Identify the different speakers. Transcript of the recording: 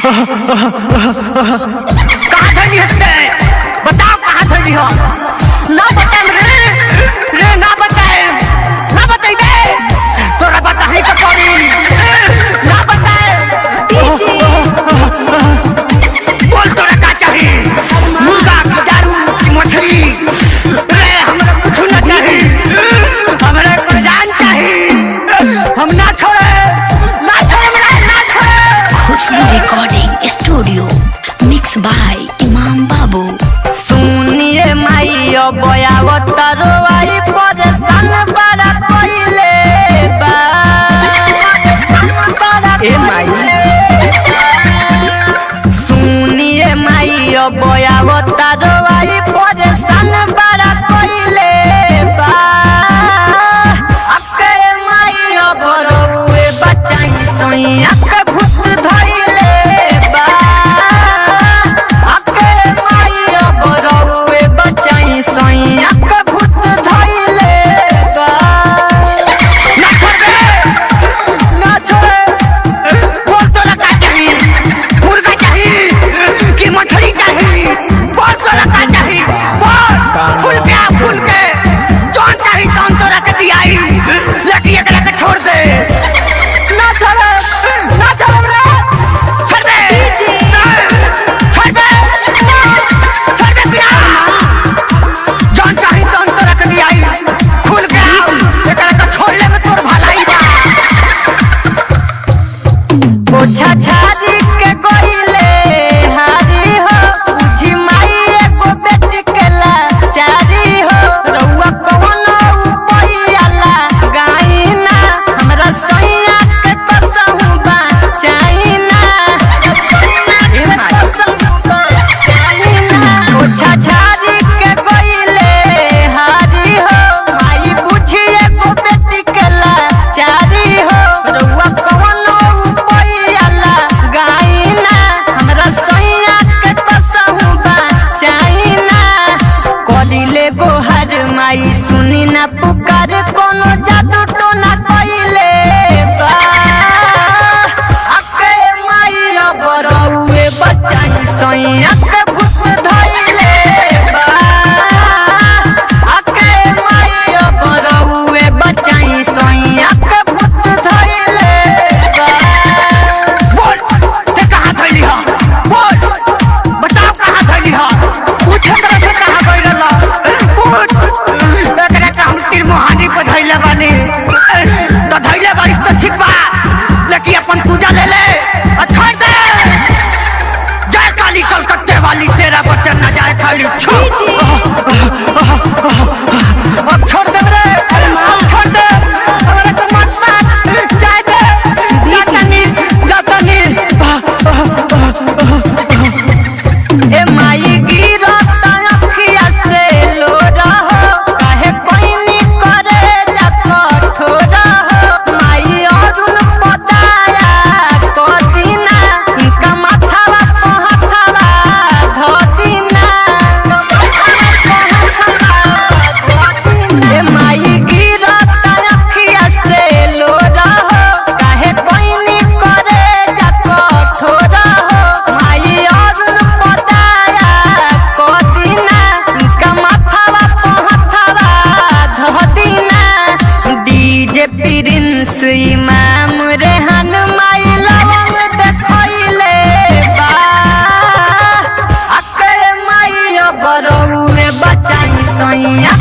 Speaker 1: कहाँ धनी हंसते बताओ कहाँ धनी हो ना बताए रे ना बताए तोरा बताही तो पड़ी ना बताए बोल तोरा का चाहिए मुर्गा की दारू की मछली रे हमरा कुछ ना चाहिए हमरा को जान चाहिए हम ना छोड़े
Speaker 2: खुशबू रिकॉर्डिंग स्टूडियो मिक्स बाय इमाम बाबू।
Speaker 1: सुनिए माई बयावतारो आई परेशान बड़ा कोइले बा ए माई सुनिए माई बयावतारो आई परेशान बड़ा कोइले बा अके माई बरोए बचाई सोइया के भूत धइले बा अके माई बरोए बचाई सोइया के भूत धइले बा ना छोड़े बोल तोरा का चाहिए मुर्गा चाहिए कि मछली चाहिए बोल तोरा का चाहिए बोल फूल के जौन चाहिए तौन तोरा के दियाई लेकिन एकरा के छोड़ दे ना छोड़े रे छोड़ दे बिना जौन चाहिए तौन तोरा के दियाई फूल के एकरा के छोड़ ले में तोर भलाई बा पोछा छारी के कोइले हारी हो पूछी माई एगो बेटी के लाचारी हो रउआ कौनो उपैयाला गाइना हमरा सैया के कसहु बचाइना पोछा छारी के कोइले हारी हो माई पूछी एगो बेटी के लाचारी हो रउआ कौनो उपैयाला गाइना हमरा सैया के कसहु बचाइना करिले गोहर माई सुनी ना पुकार कोनो जादू टोना कइले बा अके माई बरौए बचाई सैया के भूत धइले बा अके माई बरौए बचाई सैया के भूत धइले बा बोल ते कहाँ धइली ह बोल बताओ कहाँ धइली ह पूछे तरह से कहाँ गइल ल बोल एकरा के हम तिरमुहानी पे धइले बानी तो धइले बारिश तो ठीक बा लेकिन अपन पूजा ले ले और छोड़ दे जय काली कलकत्ते वाली तेरा बच्चन न जाए खाली अब छोड़ दे रे अब छोड़ दे हमरा तो मत मार जाए दे जातनी ए माई गिरता अखिया से लो रहो काहे कोइनी करे जा कठोरा हो माई अरुण पताया कदिना इनका माथावा पहथावा धदिना ए माई गिरता अखिया से लो रहो काहे कोइनी करे जा कठोरा हो माई अरुण पताया कदिना इनका माथावा पहथावा धदिना डीजे प्रिंस इमाम रेहान माई लवंग देखइले बा अके माई बरौए बचाई सैया